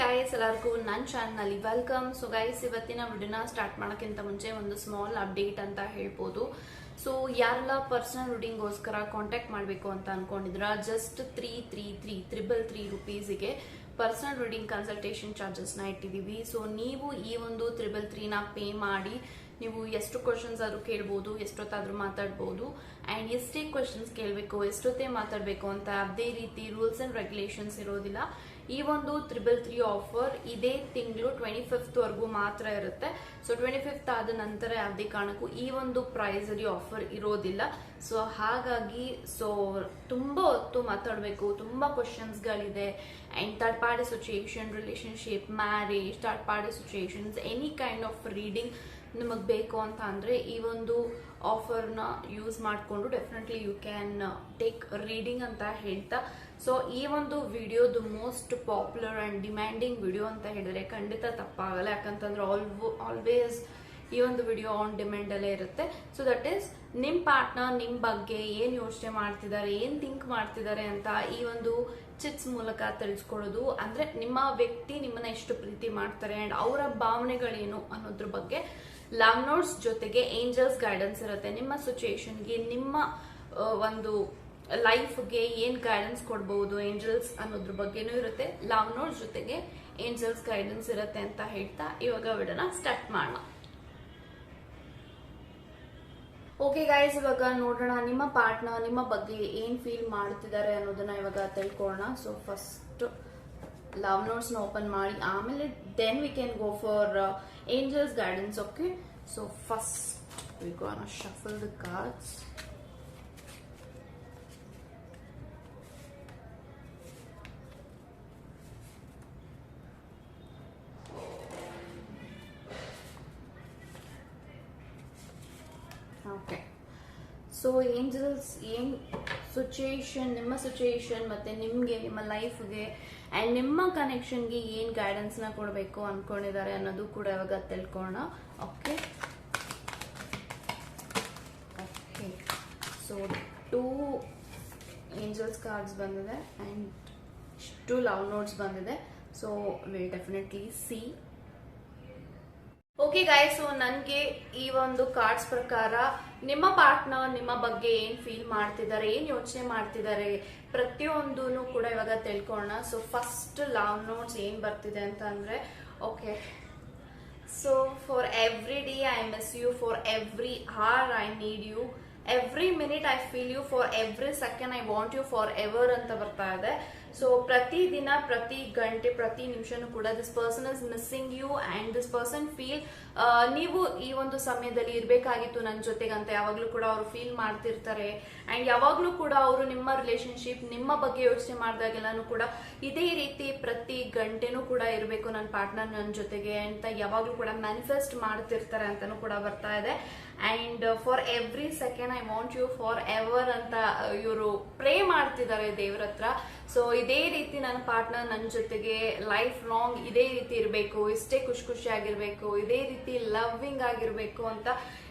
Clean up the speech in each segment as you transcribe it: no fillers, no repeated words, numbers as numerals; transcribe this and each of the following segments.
Guys, ಎಲ್ಲರಿಗೂ ನನ್ನ channel welcome. So guys, ಇವತ್ತಿನ ವಿಡಿಯೋನ ಸ್ಟಾರ್ಟ್ ಮಾಡೋಕ್ಕಿಂತ ಮುಂಚೆ ಒಂದು ಸ್ಮಾಲ್ ಅಪ್ಡೇಟ್ ಅಂತ ಹೇಳ್ಬೋದು. ಸೊ ಯಾರೆಲ್ಲ ಪರ್ಸನಲ್ ರೀಡಿಂಗ್ಗೋಸ್ಕರ ಕಾಂಟ್ಯಾಕ್ಟ್ ಮಾಡಬೇಕು ಅಂತ ಅನ್ಕೊಂಡಿದ್ರ, ಜಸ್ಟ್ 333 ರೂಪೀಸಿಗೆ ಪರ್ಸನಲ್ ರೀಡಿಂಗ್ ಕನ್ಸಲ್ಟೇಷನ್ ಚಾರ್ಜಸ್ನ ಇಟ್ಟಿದ್ದೀವಿ. ಸೊ ನೀವು ಈ ಒಂದು 333ನ ಪೇ ಮಾಡಿ ನೀವು ಎಷ್ಟು ಕ್ವಶನ್ಸ್ ಆದ್ರೂ ಕೇಳ್ಬೋದು, ಎಷ್ಟೊತ್ತಾದ್ರೂ ಮಾತಾಡ್ಬೋದು. ಆ್ಯಂಡ್ ಎಷ್ಟೇ ಕ್ವಶನ್ಸ್ ಕೇಳಬೇಕು, ಎಷ್ಟೊತ್ತೇ ಮಾತಾಡಬೇಕು ಅಂತ ಅದೇ ರೀತಿ ರೂಲ್ಸ್ ಆ್ಯಂಡ್ ರೆಗ್ಯುಲೇಷನ್ಸ್ ಇರೋದಿಲ್ಲ. ಈ ಒಂದು 333 ಆಫರ್ ಇದೇ ತಿಂಗಳು 25th ವರೆಗೂ ಮಾತ್ರ ಇರುತ್ತೆ. ಸೊ 25th ಆದ ನಂತರ ಯಾವುದೇ ಕಾರಣಕ್ಕೂ ಈ ಒಂದು ಪ್ರೈಸ್ ಅಲ್ಲಿ ಆಫರ್ ಇರೋದಿಲ್ಲ. ಸೊ ಹಾಗಾಗಿ ತುಂಬಾ ಹೊತ್ತು ಮಾತಾಡಬೇಕು, ತುಂಬಾ ಕ್ವಶನ್ಸ್ಗಳಿದೆ. And third party situation, relationship, marriage, third party situations, any kind of reading ನಿಮಗೆ ಬೇಕು ಅಂತ ಅಂದ್ರೆ ಈ ಒಂದು ಆಫರ್ನ ಯೂಸ್ ಮಾಡಿಕೊಂಡು definitely you can take reading ಅಂತ ಹೇಳ್ತಾ. ಸೊ ಈ ಒಂದು ವಿಡಿಯೋದು most popular and demanding video ಅಂತ ಹೇಳಿದ್ರೆ ಖಂಡಿತ ತಪ್ಪಾಗಲ್ಲ. ಯಾಕಂತಂದ್ರೆ ಆಲ್ವೇಸ್ ಈ ಒಂದು ವಿಡಿಯೋ ಆನ್ ಡಿಮ್ಯಾಂಡ್ ಅಲ್ಲೇ ಇರುತ್ತೆ. ಸೊ ದಟ್ ಈಸ್ ನಿಮ್ ಪಾರ್ಟ್ನರ್ ನಿಮ್ ಬಗ್ಗೆ ಏನ್ ಯೋಚನೆ ಮಾಡ್ತಿದ್ದಾರೆ, ಏನ್ ಥಿಂಕ್ ಮಾಡ್ತಿದ್ದಾರೆ ಅಂತ ಈ ಒಂದು ಚಿಟ್ಸ್ ಮೂಲಕ ತಿಳಿಸ್ಕೊಡೋದು. ಅಂದ್ರೆ ನಿಮ್ಮ ವ್ಯಕ್ತಿ ನಿಮ್ಮನ್ನ ಎಷ್ಟು ಪ್ರೀತಿ ಮಾಡ್ತಾರೆ ಅಂಡ್ ಅವರ ಭಾವನೆಗಳೇನು ಅನ್ನೋದ್ರ ಬಗ್ಗೆ ಲವ್ ನೋಟ್ಸ್ ಜೊತೆಗೆ ಏಂಜಲ್ಸ್ ಗೈಡೆನ್ಸ್ ಇರುತ್ತೆ. ನಿಮ್ಮ ಸಿಚುಯೇಷನ್ಗೆ, ನಿಮ್ಮ ಒಂದು ಲೈಫ್ಗೆ ಏನ್ ಗೈಡೆನ್ಸ್ ಕೊಡಬಹುದು ಏಂಜಲ್ಸ್ ಅನ್ನೋದ್ರ ಬಗ್ಗೆನೂ ಇರುತ್ತೆ. ಲವ್ ನೋಟ್ಸ್ ಜೊತೆಗೆ ಏಂಜಲ್ಸ್ ಗೈಡೆನ್ಸ್ ಇರುತ್ತೆ ಅಂತ ಹೇಳ್ತಾ ಇವಾಗ ವಿಡಿಯೋನ ಸ್ಟಾರ್ಟ್ ಮಾಡೋಣ. ಓಕೆ ಗೈಸ್, ಇವಾಗ ನೋಡೋಣ ನಿಮ್ಮ ಪಾರ್ಟ್ನರ್ ನಿಮ್ಮ ಬಗ್ಗೆ ಏನ್ ಫೀಲ್ ಮಾಡ್ತಿದ್ದಾರೆ ಅನ್ನೋದನ್ನ ಇವಾಗ ತಿಳ್ಕೊಳ್ಳೋಣ. ಸೊ ಫಸ್ಟ್ ಲವ್ ನೋಟ್ಸ್ ನ ಓಪನ್ ಮಾಡಿ ಆಮೇಲೆ then we can go for angels guidance. Okay, so first we gonna shuffle the cards. Okay, so angels ಏನ್ ಸಿಚುಯೇಷನ್, ನಿಮ್ಮ ಸಿಚುಯೇಷನ್ ಮತ್ತೆ ನಿಮ್ಗೆ, ನಿಮ್ಮ ಲೈಫ್ಗೆ ಅಂಡ್ ನಿಮ್ಮ ಕನೆಕ್ಷನ್ಗೆ ಏನ್ ಗೈಡೆನ್ಸ್ ನ ಕೊಡಬೇಕು ಅನ್ಕೊಂಡಿದ್ದಾರೆ ಅನ್ನೋದು ಕೂಡ ಇವಾಗ ತಿಳ್ಕೊಳ್ಳೋಣ. Okay okay, so 2 angels cards ಬಂದಿದೆ ಅಂಡ್ 2 ಲವ್ ನೋಟ್ಸ್ ಬಂದಿದೆ. So will definitely C. Okay guys, so ನನಗೆ ಈ ಒಂದು ಕಾರ್ಡ್ಸ್ ಪ್ರಕಾರ ನಿಮ್ಮ ಪಾರ್ಟ್ನರ್ ನಿಮ್ಮ ಬಗ್ಗೆ ಏನ್ ಫೀಲ್ ಮಾಡ್ತಿದ್ದಾರೆ, ಏನ್ ಯೋಚನೆ ಮಾಡ್ತಿದ್ದಾರೆ ಪ್ರತಿಯೊಂದೂ ಕೂಡ ಇವಾಗ ತಿಳ್ಕೊಳ್ಳೋಣ. ಸೊ ಫಸ್ಟ್ ಲವ್ ನೋಟ್ಸ್ ಏನ್ ಬರ್ತಿದೆ ಅಂತ ಅಂದ್ರೆ, okay, so for every day I miss you, for every hour I need you, every minute I feel you, for every second I want you for ever ಅಂತ ಬರ್ತಾ ಇದೆ. So ಪ್ರತಿ ದಿನ, ಪ್ರತಿ ಗಂಟೆ, ಪ್ರತಿ ನಿಮಿಷನೂ ಕೂಡ this person is missing you and this person feel ನೀವು ಈ ಒಂದು ಸಮಯದಲ್ಲಿ ಇರಬೇಕಾಗಿತ್ತು ನನ್ನ ಜೊತೆಗೆ ಅಂತ ಯಾವಾಗ್ಲೂ ಕೂಡ ಅವರು ಫೀಲ್ ಮಾಡ್ತಿರ್ತಾರೆ. ಅಂಡ್ ಯಾವಾಗ್ಲೂ ಕೂಡ ಅವರು ನಿಮ್ಮ ರಿಲೇಶನ್ಶಿಪ್, ನಿಮ್ಮ ಬಗ್ಗೆ ಯೋಚನೆ ಮಾಡಿದಾಗೆಲ್ಲಾನು ಕೂಡ ಇದೇ ರೀತಿ ಪ್ರತಿ ಗಂಟೆನೂ ಕೂಡ ಇರಬೇಕು ನನ್ನ ಪಾರ್ಟ್ನರ್ ನನ್ನ ಜೊತೆಗೆ ಅಂತ ಯಾವಾಗ್ಲೂ ಕೂಡ ಮ್ಯಾನಿಫೆಸ್ಟ್ ಮಾಡ್ತಿರ್ತಾರೆ ಅಂತಾನು ಕೂಡ ಬರ್ತಾ ಇದೆ. And for every second I want you for ever ಅಂತ ಇವರು ಪ್ರೇ ಮಾಡ್ತಿದ್ದಾರೆ ದೇವ್ರ ಹತ್ರ. ಸೊ ಇದೇ ರೀತಿ ನನ್ನ ಪಾರ್ಟ್ನರ್ ನನ್ನ ಜೊತೆಗೆ ಲೈಫ್ ಲಾಂಗ್ ಇದೇ ರೀತಿ ಇರಬೇಕು, ಇಷ್ಟೇ ಖುಷಿಯಾಗಿರ್ಬೇಕು, ಇದೇ ರೀತಿ ಲವ್ವಿಂಗ್ ಆಗಿರ್ಬೇಕು ಅಂತ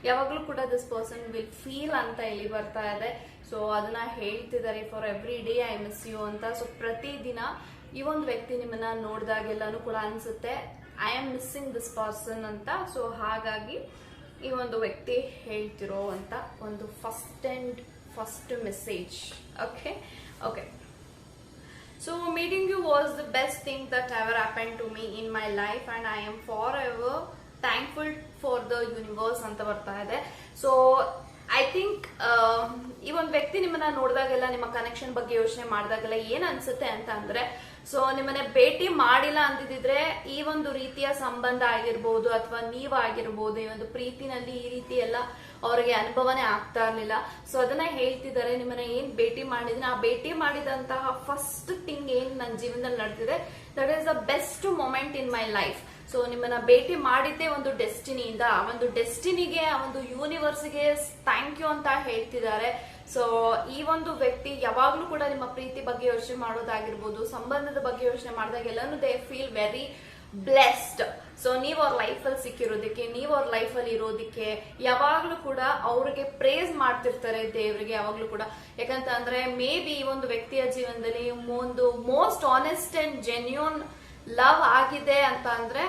ಯಾವಾಗ್ಲೂ ಕೂಡ ದಿಸ್ ಪರ್ಸನ್ ವಿಲ್ ಫೀಲ್ ಅಂತ ಇಲ್ಲಿ ಬರ್ತಾ ಇದೆ. ಸೊ ಅದನ್ನ ಹೇಳ್ತಿದ್ದಾರೆ, for every day I miss you ಅಂತ. ಸೊ ಪ್ರತಿದಿನ ಈ ಒಂದು ವ್ಯಕ್ತಿ ನಿಮ್ಮನ್ನ ನೋಡಿದಾಗೆಲ್ಲಾನು ಕೂಡ ಅನ್ಸುತ್ತೆ I am missing this person ಅಂತ. ಸೊ ಹಾಗಾಗಿ ಈ ಒಂದು ವ್ಯಕ್ತಿ ಹೇಳ್ತಿರೋ ಅಂತ ಒಂದು first message. Okay okay, so meeting you was the best thing that ever happened to me in my life and I am forever thankful for the universe ಅಂತ ಬರ್ತಾ ಇದೆ. ಸೊ ಐ ಥಿಂಕ್ ಈ ಒಂದು ವ್ಯಕ್ತಿ ನಿಮ್ಮನ್ನ ನೋಡಿದಾಗೆಲ್ಲ, ನಿಮ್ಮ ಕನೆಕ್ಷನ್ ಬಗ್ಗೆ ಯೋಚನೆ ಮಾಡಿದಾಗೆಲ್ಲ ಏನ್ ಅನ್ಸುತ್ತೆ ಅಂತ ಅಂದ್ರೆ, ಸೊ ನಿಮ್ಮನ್ನ ಭೇಟಿ ಮಾಡಿಲ್ಲ ಅಂತಿದ್ರೆ ಈ ಒಂದು ರೀತಿಯ ಸಂಬಂಧ ಆಗಿರ್ಬೋದು ಅಥವಾ ನೀವಾಗಿರ್ಬೋದು, ಈ ಒಂದು ಪ್ರೀತಿನಲ್ಲಿ ಈ ರೀತಿ ಎಲ್ಲ ಅವ್ರಿಗೆ ಅನುಭವನೇ ಆಗ್ತಾ ಇರ್ಲಿಲ್ಲ. ಸೊ ಅದನ್ನ ಹೇಳ್ತಿದ್ದಾರೆ, ನಿಮ್ಮನ್ನ ಏನ್ ಭೇಟಿ ಮಾಡಿದ್ರೆ ಆ ಭೇಟಿ ಮಾಡಿದಂತಹ ಫಸ್ಟ್ ಥಿಂಗ್ ಏನ್ ನನ್ನ ಜೀವನದಲ್ಲಿ ನಡೆದಿದೆ, that is the best moment in my life. So ನಿಮ್ಮನ್ನ ಭೇಟಿ ಮಾಡಿದ್ದೆ ಒಂದು ಡೆಸ್ಟಿನಿಯಿಂದ, ಆ ಒಂದು ಡೆಸ್ಟಿನಿಗೆ, ಆ ಒಂದು ಯೂನಿವರ್ಸ್ಗೆ ಥ್ಯಾಂಕ್ ಯು ಅಂತ ಹೇಳ್ತಿದ್ದಾರೆ. ಸೊ ಈ ಒಂದು ವ್ಯಕ್ತಿ ಯಾವಾಗ್ಲೂ ಕೂಡ ನಿಮ್ಮ ಪ್ರೀತಿ ಬಗ್ಗೆ ಯೋಚನೆ ಮಾಡೋದಾಗಿರ್ಬೋದು, ಸಂಬಂಧದ ಬಗ್ಗೆ ಯೋಚನೆ ಮಾಡಿದಾಗ ಎಲ್ಲಾನು they feel very blessed. So ನೀವ್ ಅವ್ರ ಲೈಫಲ್ಲಿ ಸಿಕ್ಕಿರೋದಕ್ಕೆ, ನೀವ್ ಅವ್ರ ಲೈಫಲ್ಲಿ ಇರೋದಕ್ಕೆ ಯಾವಾಗ್ಲೂ ಕೂಡ ಅವ್ರಿಗೆ ಪ್ರೇಸ್ ಮಾಡ್ತಿರ್ತಾರೆ ದೇವ್ರಿಗೆ ಯಾವಾಗ್ಲೂ ಕೂಡ. ಯಾಕಂತ ಅಂದ್ರೆ ಮೇ ಬಿ ಈ ಒಂದು ವ್ಯಕ್ತಿಯ ಜೀವನದಲ್ಲಿ ಒಂದು most honest and genuine love ಆಗಿದೆ ಅಂತ ಅಂದ್ರೆ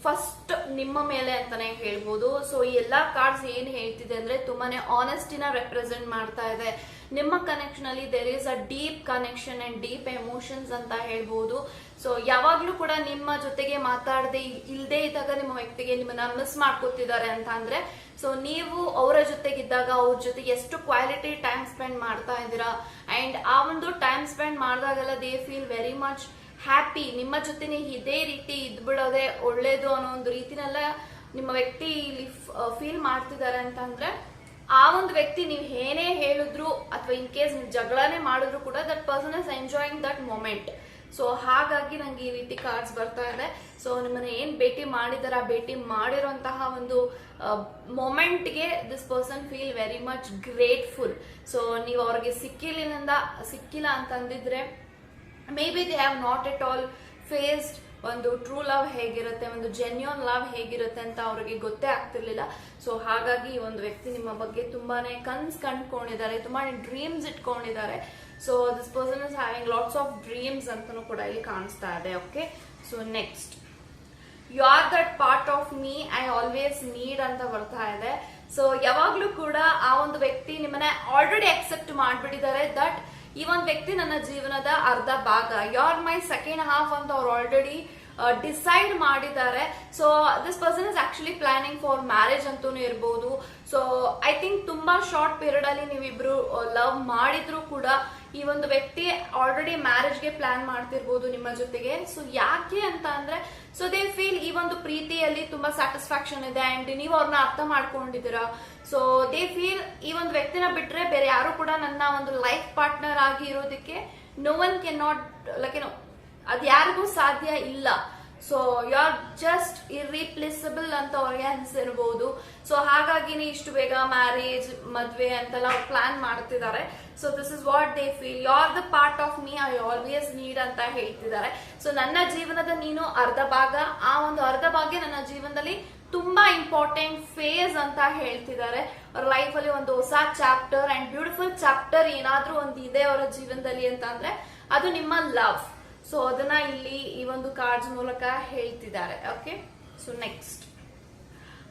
ಫಸ್ಟ್ ನಿಮ್ಮ ಮೇಲೆ ಅಂತಾನೆ ಹೇಳ್ಬೋದು. ಸೊ ಈ ಎಲ್ಲಾ ಕಾರ್ಡ್ಸ್ ಏನ್ ಹೇಳ್ತಿದೆ ಅಂದ್ರೆ ತುಂಬಾನೇ ಆನೆಸ್ಟಿನ ರೆಪ್ರೆಸೆಂಟ್ ಮಾಡ್ತಾ ಇದೆ. ನಿಮ್ಮ ಕನೆಕ್ಷನ್ ಅಲ್ಲಿ there is a deep connection and deep emotions ಅಂತ ಹೇಳ್ಬೋದು. ಸೊ ಯಾವಾಗ್ಲೂ ಕೂಡ ನಿಮ್ಮ ಜೊತೆಗೆ ಮಾತಾಡದೆ ಇಲ್ದೇ ಇದ್ದಾಗ ನಿಮ್ಮ ವ್ಯಕ್ತಿಗೆ ನಿಮ್ಮನ್ನ ಮಿಸ್ ಮಾಡ್ಕೊತಿದ್ದಾರೆ ಅಂತ ಅಂದ್ರೆ ಸೊ ನೀವು ಅವರ ಜೊತೆಗಿದ್ದಾಗ ಅವ್ರ ಜೊತೆಗೆ ಎಷ್ಟು ಕ್ವಾಲಿಟಿ ಟೈಮ್ ಸ್ಪೆಂಡ್ ಮಾಡ್ತಾ ಇದ್ದೀರಾ ಅಂಡ್ ಆ ಒಂದು ಟೈಮ್ ಸ್ಪೆಂಡ್ ಮಾಡಿದಾಗೆಲ್ಲ they feel very much happy. ನಿಮ್ಮ ಜೊತೆನೆ ಇದೇ ರೀತಿ ಇದ್ಬಿಡೋದೆ ಒಳ್ಳೇದು ಅನ್ನೋ ಒಂದು ರೀತಿನೆಲ್ಲ ನಿಮ್ಮ ವ್ಯಕ್ತಿ ಇಲ್ಲಿ ಫೀಲ್ ಮಾಡ್ತಿದ್ದಾರೆ ಅಂತ ಅಂದ್ರೆ ಆ ಒಂದು ವ್ಯಕ್ತಿ ನೀವು ಏನೇ ಹೇಳಿದ್ರು ಅಥವಾ ಇನ್ ಕೇಸ್ ನೀವು ಜಗಳನೇ ಮಾಡಿದ್ರು ಕೂಡ that person is enjoying that moment. So ಹಾಗಾಗಿ ನಂಗೆ ಈ ರೀತಿ ಕಾರ್ಡ್ಸ್ ಬರ್ತಾ ಇದೆ. ಸೊ ನಿಮ್ಮನ್ನ ಏನ್ ಭೇಟಿ ಮಾಡಿದಾರ ಭೇಟಿ ಮಾಡಿರುವಂತಹ ಒಂದು ಮೊಮೆಂಟ್ಗೆ this person feel very much grateful. So ನೀವು ಅವ್ರಿಗೆ ಸಿಕ್ಕಿಲ್ಲ ಅಂತಂದಿದ್ರೆ may be they have not at all faced ಒಂದು ಟ್ರೂ ಲವ್ ಹೇಗಿರುತ್ತೆ, ಒಂದು ಜೆನ್ಯೂನ್ ಲವ್ ಹೇಗಿರುತ್ತೆ ಅಂತ ಅವ್ರಿಗೆ ಗೊತ್ತೇ ಆಗ್ತಿರ್ಲಿಲ್ಲ. ಸೊ ಹಾಗಾಗಿ ಈ ಒಂದು ವ್ಯಕ್ತಿ ನಿಮ್ಮ ಬಗ್ಗೆ ತುಂಬಾನೇ ಕಂಡ್ಕೊಂಡಿದ್ದಾರೆ, ತುಂಬಾನೇ ಡ್ರೀಮ್ಸ್ ಇಟ್ಕೊಂಡಿದ್ದಾರೆ. So this person is having lots of dreams ಅಂತಾನೂ ಕೂಡ ಇಲ್ಲಿ ಕಾಣಿಸ್ತಾ ಇದೆ. Okay, so next you are that part of me I always need ಅಂತ ಬರ್ತಾ ಇದೆ. ಸೊ ಯಾವಾಗ್ಲೂ ಕೂಡ ಆ ಒಂದು ವ್ಯಕ್ತಿ ನಿಮ್ಮನ್ನ ಆಲ್ರೆಡಿ ಅಕ್ಸೆಪ್ಟ್ ಮಾಡ್ಬಿಟ್ಟಿದ್ದಾರೆ ದಟ್ ಈ ಒಂದು ವ್ಯಕ್ತಿ ನನ್ನ ಜೀವನದ ಅರ್ಧ ಭಾಗ, you are my second half ಅಂತ ಅವ್ರು ಆಲ್ರೆಡಿ ಡಿಸೈಡ್ ಮಾಡಿದ್ದಾರೆ. So this person is actually planning for marriage ಅಂತೂ ಇರಬಹುದು. ಸೊ ಐ ಥಿಂಕ್ ತುಂಬಾ ಶಾರ್ಟ್ ಪೀರಿಯಡ್ ಅಲ್ಲಿ ನೀವಿಬ್ರು ಲವ್ ಮಾಡಿದ್ರು ಕೂಡ ಈ ಒಂದು ವ್ಯಕ್ತಿ ಆಲ್ರೆಡಿ ಮ್ಯಾರೇಜ್ಗೆ ಪ್ಲಾನ್ ಮಾಡ್ತಿರ್ಬೋದು ನಿಮ್ಮ ಜೊತೆಗೆ. ಸೊ ಯಾಕೆ ಅಂತ ಅಂದ್ರೆ ಸೊ ದೇ ಫೀಲ್ ಈ ಒಂದು ಪ್ರೀತಿಯಲ್ಲಿ ತುಂಬಾ ಸ್ಯಾಟಿಸ್ಫ್ಯಾಕ್ಷನ್ ಇದೆ ಅಂಡ್ ನೀವು ಅವ್ರನ್ನ ಅರ್ಥ ಮಾಡ್ಕೊಂಡಿದ್ದೀರಾ. ಸೊ ದೇ ಫೀಲ್ ಈ ಒಂದು ವ್ಯಕ್ತಿನ ಬಿಟ್ರೆ ಬೇರೆ ಯಾರು ಕೂಡ ನನ್ನ ಒಂದು ಲೈಫ್ ಪಾರ್ಟ್ನರ್ ಆಗಿ ಇರೋದಕ್ಕೆ no one can not like ಏನೋ ಅದು ಯಾರಿಗೂ ಸಾಧ್ಯ ಇಲ್ಲ. So you are just irreplaceable ಅಂತ ಅವ್ರಿಗೆ ಅನ್ಸಿರ್ಬೋದು. ಸೊ ಹಾಗಾಗಿನೇ ಇಷ್ಟು ಬೇಗ ಮ್ಯಾರೇಜ್ ಮದ್ವೆ ಅಂತೆಲ್ಲ ಪ್ಲಾನ್ ಮಾಡ್ತಿದ್ದಾರೆ. So this is what they feel, you are the part of me I always need ಅಂತ ಹೇಳ್ತಿದ್ದಾರೆ. ಸೊ ನನ್ನ ಜೀವನದ ನೀನು ಅರ್ಧ ಭಾಗ, ಆ ಒಂದು ಅರ್ಧ ಭಾಗ ನನ್ನ ಜೀವನದಲ್ಲಿ ತುಂಬಾ ಇಂಪಾರ್ಟೆಂಟ್ ಫೇಸ್ ಅಂತ ಹೇಳ್ತಿದ್ದಾರೆ. ಅವ್ರ ಲೈಫ್ ಅಲ್ಲಿ ಒಂದು ಹೊಸ ಚಾಪ್ಟರ್ ಅಂಡ್ ಬ್ಯೂಟಿಫುಲ್ ಚಾಪ್ಟರ್ ಏನಾದ್ರೂ ಒಂದು ಇದೆ ಅವರ ಜೀವನದಲ್ಲಿ ಅಂತ ಅಂದ್ರೆ ಅದು ನಿಮ್ಮ ಲವ್. ಸೊ ಅದನ್ನ ಇಲ್ಲಿ ಈ ಒಂದು ಕಾರ್ಡ್ಸ್ ಮೂಲಕ ಹೇಳ್ತಿದ್ದಾರೆ. Okay, so next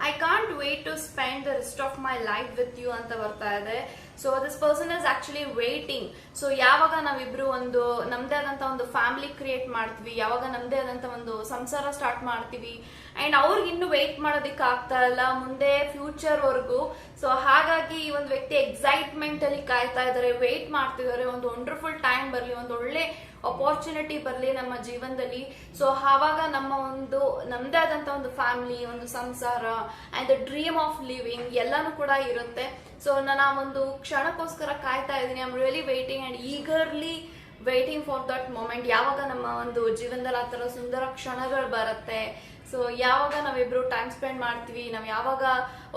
I can't wait to spend the rest of my life with you ಅಂತ ಬರ್ತಾ ಇದೆ. So this person is actually waiting. So ಯಾವಾಗ ನಾವಿಬ್ರು ಒಂದು ನಮ್ದೇ ಆದಂತ ಒಂದು ಫ್ಯಾಮಿಲಿ ಕ್ರಿಯೇಟ್ ಮಾಡ್ತೀವಿ, ಯಾವಾಗ ನಮ್ದೇ ಆದಂತ ಒಂದು ಸಂಸಾರ ಸ್ಟಾರ್ಟ್ ಮಾಡ್ತೀವಿ ಅಂಡ್ ಅವ್ರಿಗೆ ಇನ್ನು ವೇಟ್ ಮಾಡೋದಿಕ್ಕೆ ಆಗ್ತಾ ಇಲ್ಲ ಮುಂದೆ ಫ್ಯೂಚರ್ ವರ್ಗು. ಸೊ ಹಾಗಾಗಿ ಈ ಒಂದು ವ್ಯಕ್ತಿ ಎಕ್ಸೈಟ್ಮೆಂಟ್ ಅಲ್ಲಿ ಕಾಯ್ತಾ ಇದ್ದಾರೆ, ವೇಟ್ ಮಾಡ್ತಿದ್ದಾರೆ, ಒಂದು ವಂಡರ್ಫುಲ್ ಟೈಮ್ ಬರ್ಲಿ, ಒಂದು ಒಳ್ಳೆ ಅಪಾರ್ಚುನಿಟಿ ಬರಲಿ ನಮ್ಮ ಜೀವನದಲ್ಲಿ. ಸೊ ಆವಾಗ ನಮ್ಮ ಒಂದು ನಮ್ದೇ ಆದಂತ ಒಂದು ಫ್ಯಾಮಿಲಿ, ಒಂದು ಸಂಸಾರ and the dream of living ಎಲ್ಲಾನು ಕೂಡ ಇರುತ್ತೆ. ಸೊ ನಾನು ಆ ಒಂದು ಕ್ಷಣಕ್ಕೋಸ್ಕರ ಕಾಯ್ತಾ ಇದ್ದೀನಿ. I am really waiting and eagerly waiting for that moment. ಯಾವಾಗ ನಮ್ಮ ಒಂದು ಜೀವನದಲ್ಲಿ ಆ ತರ ಸುಂದರ ಕ್ಷಣಗಳು ಬರುತ್ತೆ, ಸೊ ಯಾವಾಗ ನಾವಿಬ್ರು ಟೈಮ್ ಸ್ಪೆಂಡ್ ಮಾಡ್ತೀವಿ, ನಾವ್ ಯಾವಾಗ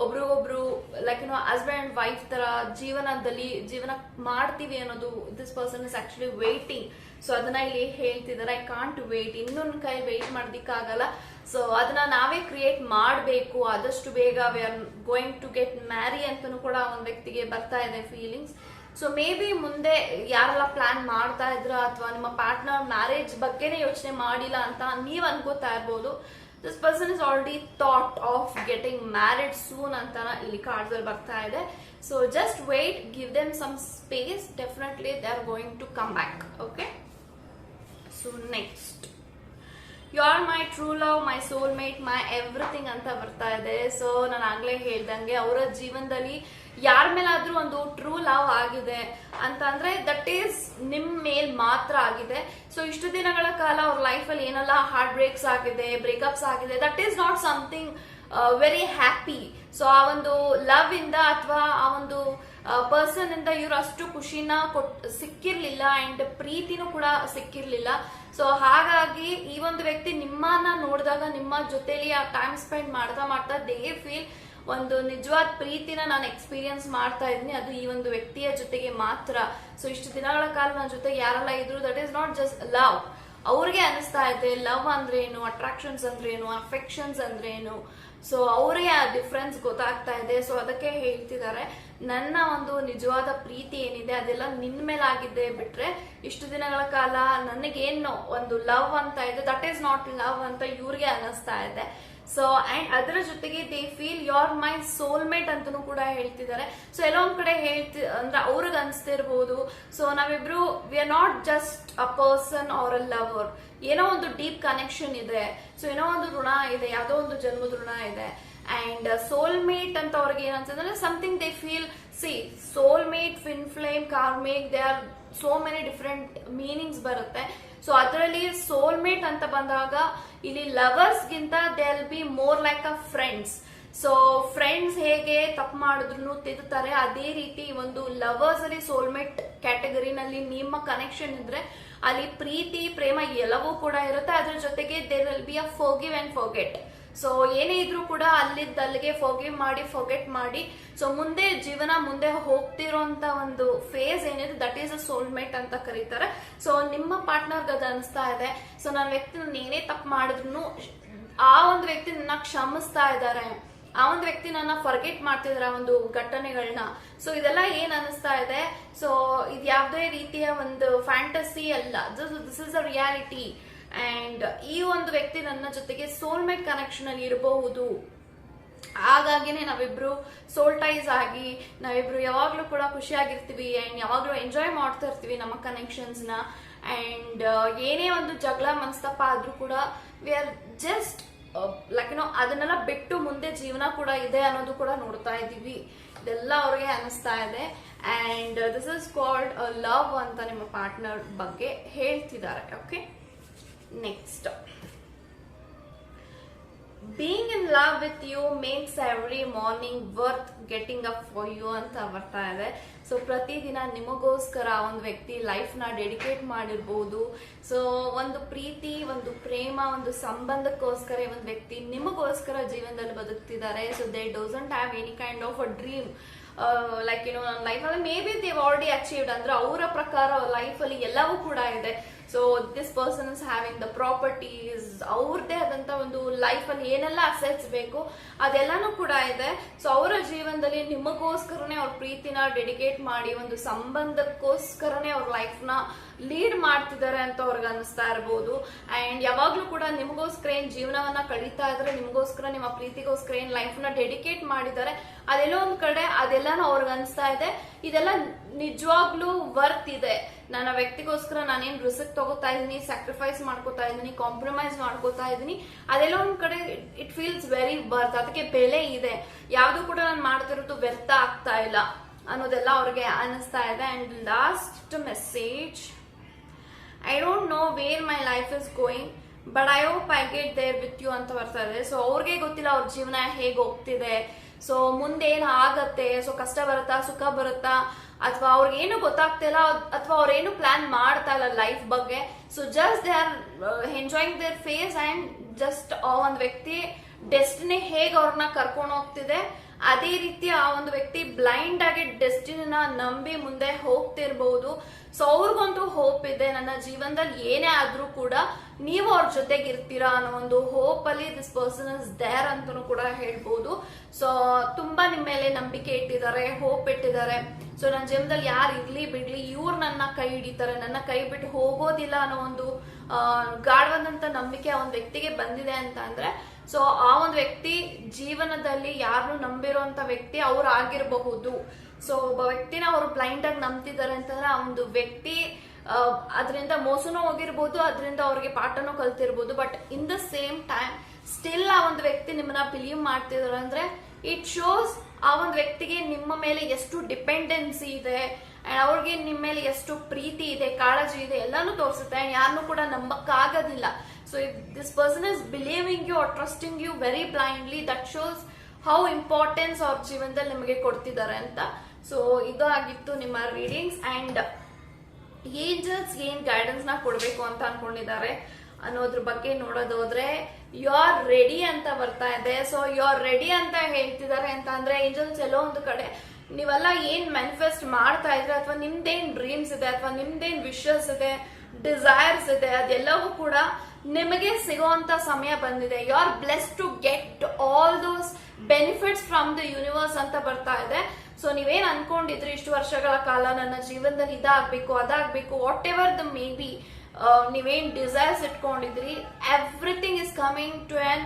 ಒಬ್ರಿಗೊಬ್ರು ಲೈಕ್ ಹಸ್ಬೆಂಡ್ ಅಂಡ್ ವೈಫ್ ತರ ಜೀವನ ಮಾಡ್ತೀವಿ ಅನ್ನೋದು this person is actually waiting. So ಅದನ್ನ ಇಲ್ಲಿ ಹೇಳ್ತಿದ್ದಾರೆ, ಐ ಕಾಂಟ್ ವೇಟ್, ಇನ್ನೊಂದು ಕೈ ವೇಟ್ ಮಾಡೋದಿಕ್ಕಾಗಲ್ಲ. ಸೊ ಅದನ್ನ ನಾವೇ ಕ್ರಿಯೇಟ್ ಮಾಡಬೇಕು ಆದಷ್ಟು ಬೇಗ. We are going to get marry ಅಂತನೂ ಕೂಡ ಒಂದು ವ್ಯಕ್ತಿಗೆ ಬರ್ತಾ ಇದೆ ಫೀಲಿಂಗ್ಸ್. ಸೊ ಮೇ ಬಿ ಮುಂದೆ ಯಾರೆಲ್ಲ ಪ್ಲಾನ್ ಮಾಡ್ತಾ ಇದ್ರ ಅಥವಾ ನಿಮ್ಮ ಪಾರ್ಟ್ನರ್ ಮ್ಯಾರೇಜ್ ಬಗ್ಗೆನೇ ಯೋಚನೆ ಮಾಡಿಲ್ಲ ಅಂತ ನೀವ್ ಅನ್ಕೋತಾ ಇರ್ಬೋದು. This person is already thought of getting married soon ಅಂತ ಇಲ್ಲಿ ಕಾರ್ಡ್ಸ್ ಅಲ್ಲಿ ಬರ್ತಾ ಇದೆ. So just wait, give them some space, definitely they are going to come back. Okay, so next you are my true love, my soul mate, my everything ಅಂತ ಬರ್ತಾ ಇದೆ. So ನಾನು ಆಗ್ಲೇ ಹೇಳ್ದಂಗೆ ಅವರ ಜೀವನದಲ್ಲಿ ಯಾರ ಮೇಲಾದ್ರೂ ಒಂದು ಟ್ರೂ ಲವ್ ಆಗಿದೆ ಅಂತ ಅಂದ್ರೆ ದಟ್ ಈಸ್ ನಿಮ್ ಮೇಲ್ ಮಾತ್ರ ಆಗಿದೆ. ಸೊ ಇಷ್ಟು ದಿನಗಳ ಕಾಲ ಅವ್ರ ಲೈಫ್ ಅಲ್ಲಿ ಏನೆಲ್ಲ ಹಾರ್ಟ್ ಬ್ರೇಕ್ಸ್ ಆಗಿದೆ, ಬ್ರೇಕಪ್ಸ್ ಆಗಿದೆ, that is not something very happy. So ಆ ಒಂದು ಲವ್ ಇಂದ ಅಥವಾ ಆ ಒಂದು ಪರ್ಸನ್ ಇಂದ ಇವ್ರು ಅಷ್ಟು ಖುಷಿನ ಸಿಕ್ಕಿರ್ಲಿಲ್ಲ ಅಂಡ್ ಪ್ರೀತಿನೂ ಕೂಡ ಸಿಕ್ಕಿರ್ಲಿಲ್ಲ. ಸೊ ಹಾಗಾಗಿ ಈ ಒಂದು ವ್ಯಕ್ತಿ ನಿಮ್ಮನ್ನ ನೋಡಿದಾಗ ನಿಮ್ಮ ಜೊತೆಲಿ ಆ ಟೈಮ್ ಸ್ಪೆಂಡ್ ಮಾಡ್ತಾ ದೇ ಫೀಲ್ ಒಂದು ನಿಜವಾದ ಪ್ರೀತಿನ ನಾನು ಎಕ್ಸ್ಪೀರಿಯನ್ಸ್ ಮಾಡ್ತಾ ಇದ್ದೀನಿ, ಅದು ಈ ಒಂದು ವ್ಯಕ್ತಿಯ ಜೊತೆಗೆ ಮಾತ್ರ. ಸೊ ಇಷ್ಟು ದಿನಗಳ ಕಾಲ ನನ್ನ ಜೊತೆ ಯಾರೆಲ್ಲ ಇದ್ರು that is not just love, ಅವ್ರಿಗೆ ಅನಿಸ್ತಾ ಇದೆ ಲವ್ ಅಂದ್ರೇನು, ಅಟ್ರಾಕ್ಷನ್ಸ್ ಅಂದ್ರೇನು, ಅಫೆಕ್ಷನ್ಸ್ ಅಂದ್ರೇನು. ಸೊ ಅವರಿಗೆ ಆ ಡಿಫ್ರೆನ್ಸ್ ಗೊತ್ತಾಗ್ತಾ ಇದೆ. ಸೊ ಅದಕ್ಕೆ ಹೇಳ್ತಿದ್ದಾರೆ, ನನ್ನ ಒಂದು ನಿಜವಾದ ಪ್ರೀತಿ ಏನಿದೆ ಅದೆಲ್ಲ ನಿನ್ ಮೇಲೆ ಆಗಿದೆ ಬಿಟ್ರೆ ಇಷ್ಟು ದಿನಗಳ ಕಾಲ ನನಗೇನು ಒಂದು ಲವ್ ಅಂತ ಇದೆ ದಟ್ ಈಸ್ ನಾಟ್ ಲವ್ ಅಂತ ಇವ್ರಿಗೆ ಅನಿಸ್ತಾ ಇದೆ. ಸೊ ಅಂಡ್ ಅದರ ಜೊತೆಗೆ they feel you are my soulmate ಅಂತನೂ ಕೂಡ ಹೇಳ್ತಿದ್ದಾರೆ. ಸೊ ಎಲ್ಲೋ ಒಂದ್ ಕಡೆ ಅಂದ್ರೆ ಅವ್ರಿಗೆ ಅನ್ಸ್ತಿರ್ಬೋದು, ಸೊ ನಾವಿಬ್ರು we are not just a person or a lover, ಏನೋ ಒಂದು ಡೀಪ್ ಕನೆಕ್ಷನ್ ಇದೆ. ಸೊ ಏನೋ ಒಂದು ಋಣ ಇದೆ, ಯಾವ್ದೋ ಒಂದು ಜನ್ಮದ ಋಣ ಇದೆ. ಅಂಡ್ ಸೋಲ್ಮೇಟ್ ಅಂತ ಅವ್ರಿಗೆ ಏನಂತಂದ್ರೆ something they feel, C soulmate, fin flame, karmic, they are so many different meanings ಬರುತ್ತೆ. ಸೊ ಅದರಲ್ಲಿ ಸೋಲ್ಮೇಟ್ ಅಂತ ಬಂದಾಗ ಇಲ್ಲಿ ಲವರ್ಸ್ ಗಿಂತ they will be more like a friends. So friends ಹೇಗೆ ತಪ್ಪು ಮಾಡಿದ್ರು ತಿದ್ದುತ್ತಾರೆ, ಅದೇ ರೀತಿ ಒಂದು ಲವರ್ಸ್ ಅಲ್ಲಿ ಸೋಲ್ಮೇಟ್ ಕ್ಯಾಟಗರಿನಲ್ಲಿ ನಿಮ್ಮ ಕನೆಕ್ಷನ್ ಇದ್ರೆ ಅಲ್ಲಿ ಪ್ರೀತಿ ಪ್ರೇಮ ಎಲ್ಲವೂ ಕೂಡ ಇರುತ್ತೆ. ಅದ್ರ ಜೊತೆಗೆ there will be a forgive and forget. So ಏನೇ ಇದ್ರೂ ಕೂಡ ಅಲ್ಲಿದ್ದಲ್ಲಿಗೆ ಫೋರ್ಗಿವ್ ಮಾಡಿ ಫೋರ್ಗೆಟ್ ಮಾಡಿ ಸೊ ಮುಂದೆ ಜೀವನ ಮುಂದೆ ಹೋಗ್ತಿರೋಂತ ಒಂದು ಫೇಸ್ ಏನಿದೆ ದಟ್ ಈಸ್ ಅ ಸೋಲ್ಮೇಟ್ ಅಂತ ಕರೀತಾರೆ. ಸೊ ನಿಮ್ಮ ಪಾರ್ಟ್ನರ್ಗೆ ಅದು ಅನಿಸ್ತಾ ಇದೆ, ಸೊ ನನ್ನ ವ್ಯಕ್ತಿ ನಾನು ಏನೇ ತಪ್ಪು ಮಾಡಿದ್ರು ಆ ಒಂದು ವ್ಯಕ್ತಿ ನನ್ನ ಕ್ಷಮಿಸ್ತಾ ಇದ್ದಾರೆ, ಆ ಒಂದು ವ್ಯಕ್ತಿ ನನ್ನ ಫರ್ಗೆಟ್ ಮಾಡ್ತಿದಾರೆ ಒಂದು ಘಟನೆಗಳನ್ನ. ಸೊ ಇದೆಲ್ಲ ಏನ್ ಅನಿಸ್ತಾ ಇದೆ, ಸೊ ಇದು ಯಾವುದೇ ರೀತಿಯ ಒಂದು ಫ್ಯಾಂಟಸಿ ಅಲ್ಲ, this is a reality. And ಈ ಒಂದು ವ್ಯಕ್ತಿ ನನ್ನ ಜೊತೆಗೆ ಸೋಲ್ಮೇಟ್ ಕನೆಕ್ಷನ್ ಅಲ್ಲಿ ಇರಬಹುದು. ಹಾಗಾಗಿನೇ ನಾವಿಬ್ರು ಸೋಲ್ ಟೈಸ್ ಆಗಿ ನಾವಿಬ್ರು ಯಾವಾಗ್ಲೂ ಕೂಡ ಖುಷಿಯಾಗಿರ್ತೀವಿ ಅಂಡ್ ಯಾವಾಗ್ಲೂ ಎಂಜಾಯ್ ಮಾಡ್ತಾ ಇರ್ತೀವಿ ನಮ್ಮ ಕನೆಕ್ಷನ್ಸ್ ನ. ಅಂಡ್ ಏನೇ ಒಂದು ಜಗಳ ಮನಸ್ತಾಪ ಆದ್ರೂ ಕೂಡ ವಿ ಆರ್ ಜಸ್ಟ್ ಲೈಕ್ ಅದನ್ನೆಲ್ಲ ಬಿಟ್ಟು ಮುಂದೆ ಜೀವನ ಕೂಡ ಇದೆ ಅನ್ನೋದು ಕೂಡ ನೋಡ್ತಾ ಇದೀವಿ. ಇದೆಲ್ಲ ಅವ್ರಿಗೆ ಅನಿಸ್ತಾ ಇದೆ. And this is called love ಅಂತ ನಿಮ್ಮ ಪಾರ್ಟ್ನರ್ ಬಗ್ಗೆ ಹೇಳ್ತಿದ್ದಾರೆ. Okay, next, being in love with you makes every morning worth getting up for you ಅಂತ ಬರ್ತಾ ಇದೆ. ಸೊ ಪ್ರತಿದಿನ ನಿಮಗೋಸ್ಕರ ಒಂದು ವ್ಯಕ್ತಿ ಲೈಫ್ ನ ಡೆಡಿಕೇಟ್ ಮಾಡಿರ್ಬೋದು. ಸೊ ಒಂದು ಪ್ರೀತಿ, ಒಂದು ಪ್ರೇಮ, ಒಂದು ಸಂಬಂಧಕ್ಕೋಸ್ಕರ ಒಂದು ವ್ಯಕ್ತಿ ನಿಮಗೋಸ್ಕರ ಜೀವನದಲ್ಲಿ ಬದುಕ್ತಿದ್ದಾರೆ. So they doesn't have any kind of a dream like ನನ್ನ ಲೈಫಲ್ಲಿ may be they've already achieved, ಅಂದ್ರೆ ಅವರ ಪ್ರಕಾರ ಲೈಫಲ್ಲಿ ಎಲ್ಲವೂ ಕೂಡ ಇದೆ. So this person is having the properties, ಅವ್ರದ್ದೇ ಆದಂತ ಒಂದು ಲೈಫ್ ಅಲ್ಲಿ ಏನೆಲ್ಲ ಅಸೆಟ್ಸ್ ಬೇಕು ಅದೆಲ್ಲಾನು ಕೂಡ ಇದೆ. ಸೊ ಅವರ ಜೀವನದಲ್ಲಿ ನಿಮಗೋಸ್ಕರನೇ ಅವ್ರ ಪ್ರೀತಿನ ಡೆಡಿಕೇಟ್ ಮಾಡಿ ಒಂದು ಸಂಬಂಧಕ್ಕೋಸ್ಕರನೇ ಅವ್ರ ಲೈಫ್ ನ ಲೀಡ್ ಮಾಡ್ತಿದ್ದಾರೆ ಅಂತ ಅವ್ರಿಗೆ ಅನಿಸ್ತಾ ಇರ್ಬೋದು. ಅಂಡ್ ಯಾವಾಗ್ಲೂ ಕೂಡ ನಿಮಗೋಸ್ಕರ ಏನ್ ಜೀವನವನ್ನ ಕಳೀತಾ ಇದ್ರೆ, ನಿಮಗೋಸ್ಕರ ನಿಮ್ಮ ಪ್ರೀತಿಗೋಸ್ಕರ ಏನ್ ಲೈಫ್ ನ ಡೆಡಿಕೇಟ್ ಮಾಡಿದ್ದಾರೆ ಅದೆಲ್ಲೋ ಒಂದ್ ಕಡೆ ಅದೆಲ್ಲಾನು ಅವ್ರಿಗೆ ಅನಿಸ್ತಾ ಇದೆ ಇದೆಲ್ಲ ನಿಜವಾಗ್ಲೂ ವರ್ತ್ ಇದೆ. ನನ್ನ ವ್ಯಕ್ತಿಗೋಸ್ಕರ ನಾನೇನ್ ರಿಸ್ಕ್ ತಗೋತಾ ಇದೀನಿ, ಸ್ಯಾಕ್ರಿಫೈಸ್ ಮಾಡ್ಕೋತಾ ಇದೀನಿ, ಕಾಂಪ್ರಮೈಸ್ ಮಾಡ್ಕೋತಾ ಇದೀನಿ, ಅದೆಲ್ಲ ಒಂದ್ ಕಡೆ ಇಟ್ ಫೀಲ್ಸ್ ವೆರಿ ವರ್ತ್, ಅದಕ್ಕೆ ಬೆಲೆ ಇದೆ, ಯಾವ್ದು ಕೂಡ ನಾನು ಮಾಡ್ತಿರೋದು ವ್ಯರ್ಥ ಆಗ್ತಾ ಇಲ್ಲ ಅನ್ನೋದೆಲ್ಲ ಅವ್ರಿಗೆ ಅನಿಸ್ತಾ ಇದೆ. And last message, I don't know where my life is going but I hope I get there with you ಅಂತ ಬರ್ತಾ ಇದೆ. ಸೊ ಅವ್ರಿಗೆ ಗೊತ್ತಿಲ್ಲ ಅವ್ರ ಜೀವನ ಹೇಗೆ ಹೋಗ್ತಿದೆ, ಸೊ ಮುಂದೆ ಏನ್ ಆಗತ್ತೆ, ಸೊ ಕಷ್ಟ ಬರುತ್ತಾ ಸುಖ ಬರುತ್ತಾ ಅಥವಾ ಅವ್ರಿಗೇನು ಗೊತ್ತಾಗ್ತಿಲ್ಲ ಅಥವಾ ಅವ್ರೇನು ಪ್ಲಾನ್ ಮಾಡ್ತಾ ಇಲ್ಲ ಲೈಫ್ ಬಗ್ಗೆ. So just they are enjoying their phase and just ಆ ಒಂದು ವ್ಯಕ್ತಿ ಡೆಸ್ಟಿನಿ ಹೇಗೆ ಅವ್ರನ್ನ ಕರ್ಕೊಂಡು ಹೋಗ್ತಿದೆ ಅದೇ ರೀತಿ ಆ ಒಂದು ವ್ಯಕ್ತಿ ಬ್ಲೈಂಡ್ ಆಗಿ ಡೆಸ್ಟಿನಿನ ನಂಬಿ ಮುಂದೆ ಹೋಗ್ತಿರ್ಬಹುದು. ಸೊ ಅವ್ರಿಗೊಂದು ಹೋಪ್ ಇದೆ, ನನ್ನ ಜೀವನದಲ್ಲಿ ಏನೇ ಆದ್ರೂ ಕೂಡ ನೀವು ಅವ್ರ ಜೊತೆಗೆ ಇರ್ತೀರಾ ಅನ್ನೋ ಒಂದು ಹೋಪ್ ಅಲ್ಲಿ ದಿಸ್ ಪರ್ಸನ್ ಇಸ್ ದೇರ್ ಅಂತಾನು ಕೂಡ ಹೇಳ್ಬಹುದು. ಸೊ ತುಂಬಾ ನಿಮ್ಮ ಮೇಲೆ ನಂಬಿಕೆ ಇಟ್ಟಿದ್ದಾರೆ, ಹೋಪ್ ಇಟ್ಟಿದ್ದಾರೆ. ಸೊ ನನ್ನ ಜೀವನದಲ್ಲಿ ಯಾರು ಇರ್ಲಿ ಬಿಡ್ಲಿ ಇವ್ರು ನನ್ನ ಕೈ ಹಿಡಿತಾರೆ, ನನ್ನ ಕೈ ಬಿಟ್ಟು ಹೋಗೋದಿಲ್ಲ ಅನ್ನೋ ಒಂದು ಗಾಢವಾದಂತ ನಂಬಿಕೆ ಆ ಒಂದು ವ್ಯಕ್ತಿಗೆ ಬಂದಿದೆ ಅಂತ ಅಂದ್ರೆ, ಸೊ ಆ ಒಂದು ವ್ಯಕ್ತಿ ಜೀವನದಲ್ಲಿ ಯಾರನ್ನು ನಂಬಿರುವಂತ ವ್ಯಕ್ತಿ ಅವ್ರು ಆಗಿರಬಹುದು. ಸೊ ಒಬ್ಬ ವ್ಯಕ್ತಿನ ಅವರು ಬ್ಲೈಂಡ್ ಆಗಿ ನಂಬ್ತಿದ್ದಾರೆ ಅಂತಂದ್ರೆ ಆ ಒಂದು ವ್ಯಕ್ತಿ ಅದರಿಂದ ಮೋಸನೂ ಹೋಗಿರ್ಬೋದು, ಅದರಿಂದ ಅವ್ರಿಗೆ ಪಾಠನೂ ಕಲ್ತಿರ್ಬೋದು. But in the same time still ಆ ಒಂದು ವ್ಯಕ್ತಿ ನಿಮ್ಮನ್ನ ಬಿಲೀವ್ ಮಾಡ್ತಿದಾರೆ ಅಂದ್ರೆ ಇಟ್ ಶೋಸ್ ಆ ಒಂದು ವ್ಯಕ್ತಿಗೆ ನಿಮ್ಮ ಮೇಲೆ ಎಷ್ಟು ಡಿಪೆಂಡೆನ್ಸಿ ಇದೆ ಅಂಡ್ ಅವ್ರಿಗೆ ನಿಮ್ಮ ಮೇಲೆ ಎಷ್ಟು ಪ್ರೀತಿ ಇದೆ, ಕಾಳಜಿ ಇದೆ, ಎಲ್ಲಾನು ತೋರಿಸುತ್ತೆ. ಅಂಡ್ ಯಾರನ್ನೂ ಕೂಡ ನಂಬಕ್ಕಾಗೋದಿಲ್ಲ. So if this person is believing you are trusting you very blindly, that shows how importance ಅವ್ರ ಜೀವನದಲ್ಲಿ ನಿಮಗೆ ಕೊಡ್ತಿದ್ದಾರೆ ಅಂತ. ಸೊ ಇದು ಆಗಿತ್ತು ನಿಮ್ಮ ರೀಡಿಂಗ್ಸ್. ಅಂಡ್ ಏಂಜಲ್ಸ್ ಏನ್ ಗೈಡೆನ್ಸ್ ನ ಕೊಡ್ಬೇಕು ಅಂತ ಅನ್ಕೊಂಡಿದ್ದಾರೆ ಅನ್ನೋದ್ರ ಬಗ್ಗೆ ನೋಡೋದೋದ್ರೆ ಯು ಆರ್ ರೆಡಿ ಅಂತ ಬರ್ತಾ ಇದೆ. ಸೊ ಯು ಆರ್ ರೆಡಿ ಅಂತ ಹೇಳ್ತಿದ್ದಾರೆ ಅಂತ ಅಂದ್ರೆ ಏಂಜಲ್ಸ್ ಎಲ್ಲೋ ಒಂದು ಕಡೆ ನೀವೆಲ್ಲ ಏನ್ ಮ್ಯಾನಿಫೆಸ್ಟ್ ಮಾಡ್ತಾ ಇದ್ರೆ ಅಥವಾ ನಿಮ್ದೇನ್ ಡ್ರೀಮ್ಸ್ ಇದೆ ಅಥವಾ ನಿಮ್ದೇನ್ ವಿಶಸ್ ಇದೆ, ಡಿಸೈರ್ಸ್ ಇದೆ ಅದೆಲ್ಲವೂ ಕೂಡ ನಿಮಗೆ ಸಿಗುವಂತ ಸಮಯ ಬಂದಿದೆ. You are blessed to get all those benefits from the universe ಅಂತ ಬರ್ತಾ ಇದೆ. ಸೊ ನೀವೇನ್ ಅನ್ಕೊಂಡಿದ್ರಿ ಇಷ್ಟು ವರ್ಷಗಳ ಕಾಲ ನನ್ನ ಜೀವನದಲ್ಲಿ ಇದಾಗಬೇಕು ಅದಾಗಬೇಕು whatever the may be, ನೀವೇನ್ ಡಿಸೈರ್ಸ್ ಇಟ್ಕೊಂಡಿದ್ರಿ everything is coming to on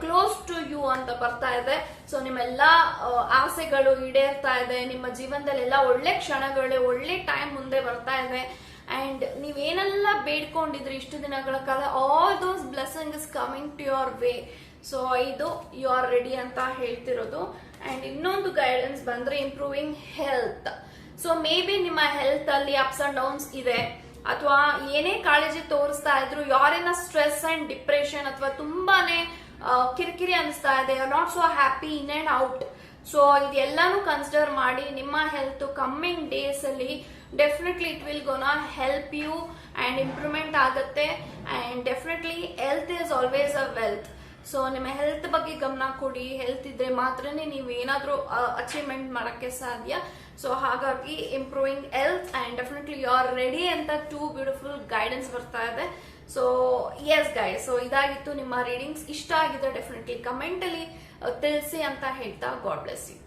close to you ಅಂತ ಬರ್ತಾ ಇದೆ. ಸೊ ನಿಮ್ಮೆಲ್ಲಾ ಆಸೆಗಳು ಈಡೇರ್ತಾ ಇದೆ. ನಿಮ್ಮ ಜೀವನದಲ್ಲಿ ಎಲ್ಲ ಒಳ್ಳೆ ಕ್ಷಣಗಳು, ಒಳ್ಳೆ ಟೈಮ್ ಮುಂದೆ ಬರ್ತಾ ಇದೆ. ಅಂಡ್ ನೀವೇನೆಲ್ಲ ಬೇಡ್ಕೊಂಡಿದ್ರಿ ಇಷ್ಟು ದಿನಗಳ ಕಾಲ, all those blessing is coming to your way. So ಇದು ಯು ಆರ್ ರೆಡಿ ಅಂತ ಹೇಳ್ತಿರೋದು. ಅಂಡ್ ಇನ್ನೊಂದು ಗೈಡೆನ್ಸ್ ಬಂದ್ರೆ improving health. So maybe ನಿಮ್ಮ ಹೆಲ್ತ್ ಅಲ್ಲಿ ಅಪ್ಸ್ ಅಂಡ್ ಡೌನ್ಸ್ ಇದೆ, ಅಥವಾ ಏನೇ ಕಾಳಜಿ ತೋರಿಸ್ತಾ ಇದ್ರು ಯಾರಿನ ಸ್ಟ್ರೆಸ್ ಅಂಡ್ ಡಿಪ್ರೆಷನ್ ಅಥವಾ ತುಂಬಾನೇ ಕಿರಿಕಿರಿ ಅನಿಸ್ತಾ ಇದೆ, not so happy in and out. So ಇದೆಲ್ಲಾನು ಕನ್ಸಿಡರ್ ಮಾಡಿ ನಿಮ್ಮ ಹೆಲ್ತ್ ಕಮ್ಮಿಂಗ್ ಡೇಸ್ ಅಲ್ಲಿ definitely it will gonna help you and improvement ಆಗುತ್ತೆ. And definitely health is always a wealth. So ನಿಮ್ಮ ಹೆಲ್ತ್ ಬಗ್ಗೆ ಗಮನ ಕೊಡಿ. ಹೆಲ್ತ್ ಇದ್ರೆ ಮಾತ್ರನೇ ನೀವು ಏನಾದ್ರೂ ಅಚೀವ್ಮೆಂಟ್ ಮಾಡಕ್ಕೆ ಸಾಧ್ಯ. ಸೊ ಹಾಗಾಗಿ improving health and definitely you are ready ಅಂತ 2 ಬ್ಯೂಟಿಫುಲ್ ಗೈಡೆನ್ಸ್ ಬರ್ತಾ ಇದೆ. ಸೊ ಎಸ್ ಗೈಸ್, ಸೊ ಇದಾಗಿತ್ತು ನಿಮ್ಮ ರೀಡಿಂಗ್ಸ್. ಇಷ್ಟ ಆಗಿದೆ ಡೆಫಿನೆಟ್ಲಿ ಕಮೆಂಟ್ ಅಲ್ಲಿ ತಿಳಿಸಿ ಅಂತ ಹೇಳ್ತಾ ಗಾಡ್ ಬ್ಲೆಸ್ ಯು.